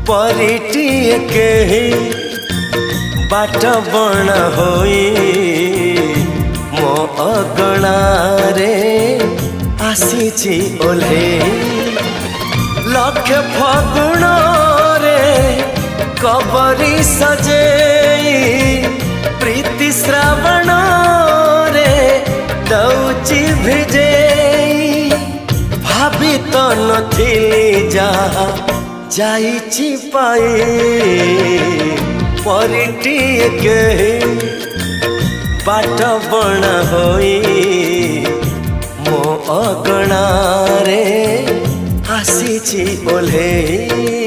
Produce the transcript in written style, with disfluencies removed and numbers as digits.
परिटिए केही बाट बणा होई मो अगणारे आसीची ओल्हे लक्ष फगुण रे कबरी सजेई प्रीति श्रावण रे दौची भिजेई भाभी तो नथिली जहा जाइची पाई परिटिए केही बाट बणा होई मो अगणारे आसीची ओल्हे।